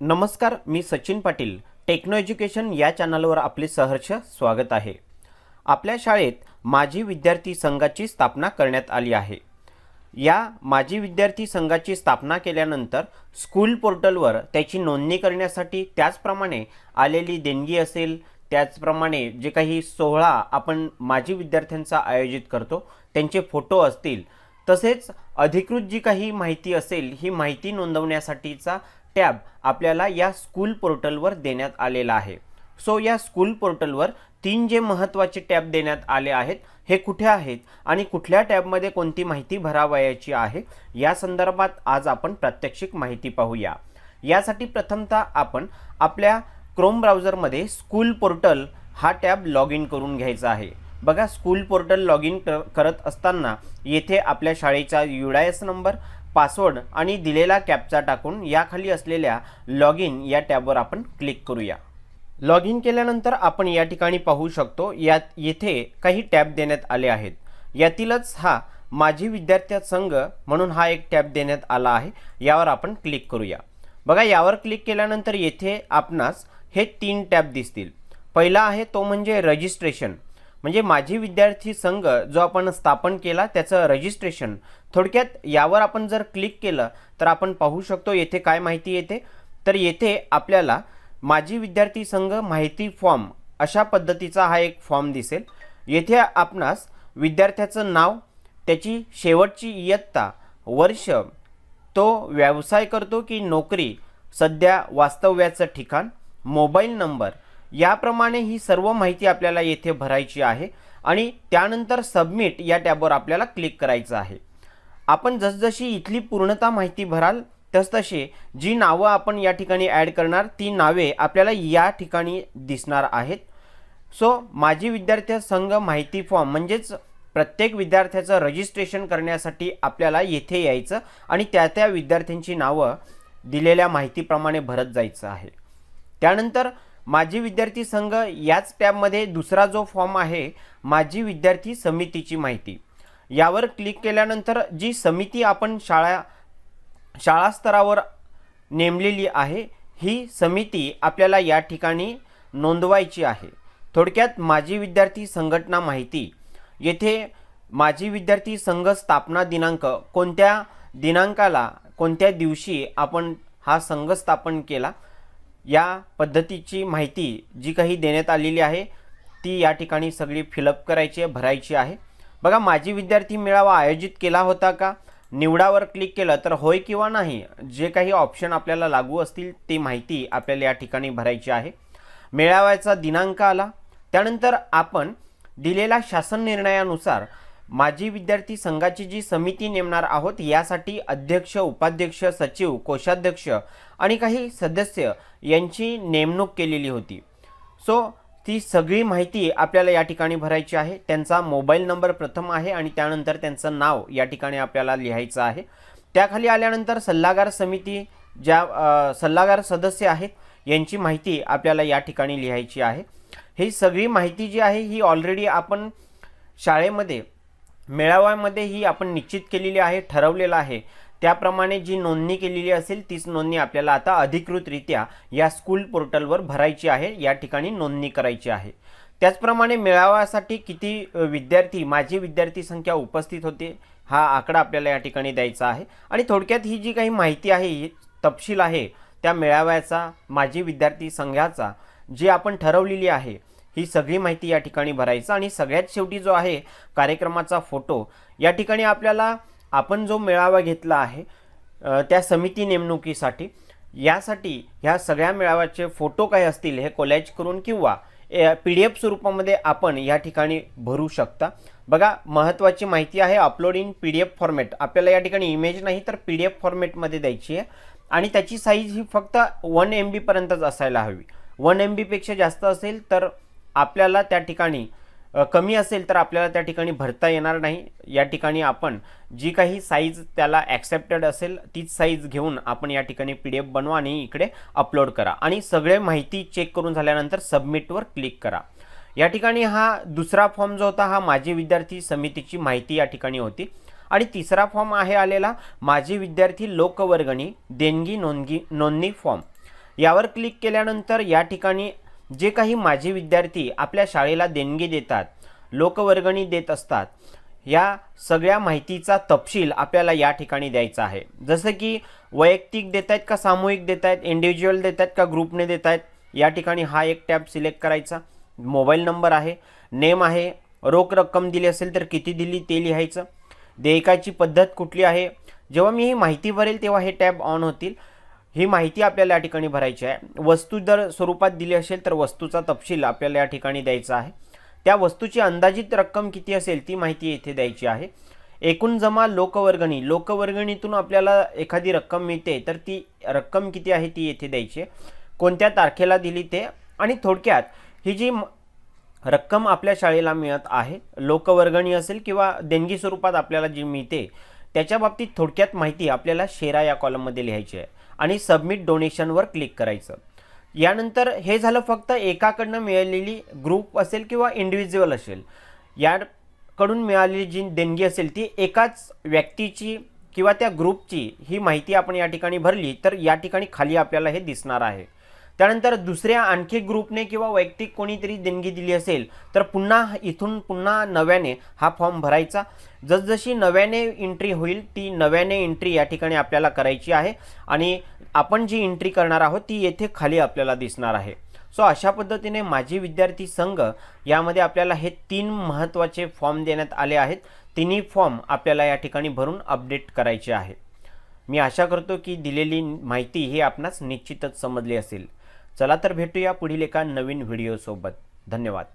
नमस्कार, मी Sachin Patil. Techno education या चॅनलवर आपले सहर्ष स्वागत आहे. आपल्या शाळेत माजी विद्यार्थी संघाची स्थापना करण्यात आली आहे. या माजी विद्यार्थी संघाची स्थापना केल्यानंतर स्कूल पोर्टलवर त्याची नोंदणी करण्यासाठी त्याचप्रमाणे आलेली देणगी असेल, त्याचप्रमाणे जे काही सोहळा आपण माजी विद्यार्थ्यांचा आयोजित करतो त्यांचे फोटो असतील, तसेच अधिकृत जी काही माहिती असेल ही माहिती नोंदवण्यासाठीचा टॅब आपल्याला या स्कूल पोर्टलवर देण्यात आलेला आहे. सो या स्कूल पोर्टलवर 3 जे महत्त्वाचे टॅब देण्यात आले आहेत, हे कुठे आहेत आणि कुठल्या टॅबमध्ये कोणती माहिती भरावयाची आहे या संदर्भात आज आपण प्रात्यक्षिक माहिती पाहूया. यासाठी प्रथमतः आपण आपल्या क्रोम ब्राउझरमध्ये स्कूल पोर्टल हा टॅब लॉग इन करून घ्यायचा आहे. बघा, स्कूल पोर्टल लॉग इन करत असताना येथे आपल्या शाळेचा UIS नंबर, पासवर्ड आणि दिलेला कॅप्चा टाकून याखाली असलेल्या लॉग इन या टॅबवर आपण क्लिक करूया. लॉग इन केल्यानंतर आपण या ठिकाणी पाहू शकतो येथे काही टॅब देण्यात आले आहेत. यातीलच हा माजी विद्यार्थी संघ म्हणून हा एक टॅब देण्यात आला आहे. यावर आपण क्लिक करूया. बघा, यावर क्लिक केल्यानंतर येथे आपणास हे 3 टॅब दिसतील. पहिला आहे तो म्हणजे रजिस्ट्रेशन, म्हणजे माजी विद्यार्थी संघ जो आपण स्थापन केला त्याचं रजिस्ट्रेशन. थोडक्यात यावर आपण जर क्लिक केलं तर आपण पाहू शकतो येथे काय माहिती येते. तर येथे आपल्याला माजी विद्यार्थी संघ माहिती फॉर्म अशा पद्धतीचा हा एक फॉर्म दिसेल. येथे आपणास विद्यार्थ्याचं नाव, त्याची शेवटची इयत्ता, वर्ष, तो व्यवसाय करतो की नोकरी, सध्या वास्तव्याचं ठिकाण, मोबाईल नंबर याप्रमाणे ही सर्व माहिती आपल्याला येथे भरायची आहे आणि त्यानंतर सबमिट या टॅबवर आपल्याला क्लिक करायचं आहे. आपण जसजशी इथली पूर्णता माहिती भराल तसतशी जी नावं आपण या ठिकाणी ॲड करणार ती नावे आपल्याला या ठिकाणी दिसणार आहेत. सो माजी विद्यार्थी संघ माहिती फॉर्म म्हणजेच प्रत्येक विद्यार्थ्याचं रजिस्ट्रेशन करण्यासाठी आपल्याला येथे यायचं आणि त्या विद्यार्थ्यांची नावं दिलेल्या माहितीप्रमाणे भरत जायचं आहे. त्यानंतर माजी विद्यार्थी संघ याच टॅबमध्ये दुसरा जो फॉर्म आहे माजी विद्यार्थी समितीची माहिती, यावर क्लिक केल्यानंतर जी समिती आपण शाळा स्तरावर नेमलेली आहे ही समिती आपल्याला या ठिकाणी नोंदवायची आहे. थोडक्यात माजी विद्यार्थी संघटना माहिती, येथे माजी विद्यार्थी संघ स्थापना दिनांक, कोणत्या दिनांकाला कोणत्या दिवशी आपण हा संघ स्थापन केला या पद्धतीची माहिती जी काही देण्यात आलेली आहे ती या ठिकाणी सगळी फिलअप करायची आहे, भरायची आहे. बघा, माजी विद्यार्थी मेळावा आयोजित केला होता का, निवडावर क्लिक केलं तर होय किंवा नाही जे काही ऑप्शन आपल्याला लागू असतील ती माहिती आपल्याला या ठिकाणी भरायची आहे. मेळाव्याचा दिनांक आला, त्यानंतर आपण दिलेला शासन निर्णयानुसार माजी विद्यार्थी संघाची जी समिती नेमणार आहोत यासाठी अध्यक्ष, उपाध्यक्ष, सचिव, कोषाध्यक्ष आणि काही सदस्य यांची नेमणूक केलेली होती. सो ती सगळी माहिती आपल्याला या ठिकाणी भरायची आहे. त्यांचा मोबाईल नंबर प्रथम आहे आणि त्यानंतर त्यांचं नाव या ठिकाणी आपल्याला लिहायचं आहे. त्याखाली आल्यानंतर सल्लागार समिती, ज्या सल्लागार सदस्य आहेत यांची माहिती आपल्याला या ठिकाणी लिहायची आहे. ही सगळी माहिती जी आहे ही ऑलरेडी आपण शाळेमध्ये मेळाव्यामध्ये ही आपण निश्चित केलेली आहे, ठरवलेलं आहे. त्याप्रमाणे जी नोंदणी केलेली असेल तीच नोंदणी आपल्याला आता अधिकृतरित्या या स्कूल पोर्टलवर भरायची आहे, या ठिकाणी नोंदणी करायची आहे. त्याचप्रमाणे मेळाव्यासाठी किती विद्यार्थी, माजी विद्यार्थी संख्या उपस्थित होते हा आकडा आपल्याला या ठिकाणी द्यायचा आहे. आणि थोडक्यात ही जी काही माहिती आहे, ही तपशील आहे त्या मेळाव्याचा, माजी विद्यार्थी संघाचा जी आपण ठरवलेली आहे ही सगळी माहिती या ठिकाणी भरायचं. आणि सगळ्यात शेवटी जो आहे कार्यक्रमाचा फोटो, या ठिकाणी आपल्याला आपण जो मेळावा घेतला आहे त्या समिती नेमणुकीसाठी, यासाठी ह्या सगळ्या मेळाव्याचे फोटो काय असतील हे कोलॅज करून किंवा PDF स्वरूपामध्ये आपण या ठिकाणी भरू शकता. बघा, महत्त्वाची माहिती आहे, अपलोड इन PDF फॉर्मॅट. आपल्याला या ठिकाणी इमेज नाही तर PDF फॉर्मॅटमध्ये द्यायची आहे आणि त्याची साईज ही फक्त 1 MB पर्यंतच असायला हवी. 1 MB पेक्षा जास्त असेल तर आपल्याला त्या ठिकाणी, कमी असेल तर आपल्याला त्या ठिकाणी भरता येणार नाही. या ठिकाणी आपण जी काही साईज त्याला ॲक्सेप्टेड असेल तीच साईज घेऊन आपण या ठिकाणी PDF बनवा आणि इकडे अपलोड करा आणि सगळे माहिती चेक करून झाल्यानंतर सबमिटवर क्लिक करा. या ठिकाणी हा दुसरा फॉर्म जो होता हा माजी विद्यार्थी समितीची माहिती या ठिकाणी होती. आणि तिसरा फॉर्म आहे आलेला माजी विद्यार्थी लोकवर्गणी देणगी नोंदणी फॉर्म. यावर क्लिक केल्यानंतर या ठिकाणी जे काही माझे विद्यार्थी आपल्या शाळेला देणगी देतात, लोकवर्गणी देत असतात, या सगळ्या माहितीचा तपशील आपल्याला या ठिकाणी द्यायचा आहे. जसं की वैयक्तिक देत आहेत का सामूहिक देत आहेत, इंडिव्हिज्युअल देत आहेत का ग्रुपने देत आहेत, या ठिकाणी हा एक टॅब सिलेक्ट करायचा. मोबाईल नंबर आहे, नेम आहे, रोख रक्कम दिली असेल तर किती दिली ते लिहायचं, देयकाची पद्धत कुठली आहे. जेव्हा मी ही माहिती भरेल तेव्हा हे टॅब ऑन होतील. ही माहिती आपल्याला या ठिकाणी भरायची आहे. वस्तू जर स्वरूपात दिली असेल तर वस्तूचा तपशील आपल्याला या ठिकाणी द्यायचा आहे. त्या वस्तूची अंदाजित रक्कम किती असेल ती माहिती येथे द्यायची आहे. एकूण जमा लोकवर्गणी, लोकवर्गणीतून आपल्याला एखादी रक्कम मिळते तर ती रक्कम किती आहे ती येथे द्यायची. कोणत्या तारखेला दिली ते, आणि थोडक्यात ही जी रक्कम आपल्या शाळेला मिळत आहे, लोकवर्गणी असेल किंवा देणगी स्वरूपात आपल्याला जी मिळते त्याच्या बाबतीत थोडक्यात माहिती आपल्याला शेरा या कॉलममध्ये लिहायची आहे आणि सबमिट डोनेशनवर क्लिक करायचं. यानंतर हे झालं फक्त एकाकडनं मिळालेली, ग्रुप असेल किंवा इंडिव्हिज्युअल असेल, याकडून मिळालेली जी देणगी असेल ती एकाच व्यक्तीची किंवा त्या ग्रुपची ही माहिती आपण या ठिकाणी भरली तर या ठिकाणी खाली आपल्याला हे दिसणार आहे. त्यानंतर दुसऱ्या आणखी ग्रुपने किंवा वैयक्तिक कोणीतरी देणगी दिली असेल तर इथून पुन्हा नव्याने हा फॉर्म भरायचा. जसजशी नव्याने एंट्री होईल ती नव्याने एंट्री या ठिकाणी आपल्याला करायची आहे आणि आपण जी एंट्री करणार आहोत ती येथे खाली आपल्याला दिसणार आहे. सो अशा पद्धतीने माझी विद्यार्थी संघ यामध्ये आपल्याला हे 3 महत्त्वाचे फॉर्म देण्यात आले आहेत. तिन्ही फॉर्म आपल्याला या ठिकाणी भरून अपडेट करायचे आहे. मी आशा करतो की दिलेली माहिती ही आपणास निश्चितच समजली असेल. चला तर भेटूया पुढील एका नवीन व्हिडिओसोबत. धन्यवाद.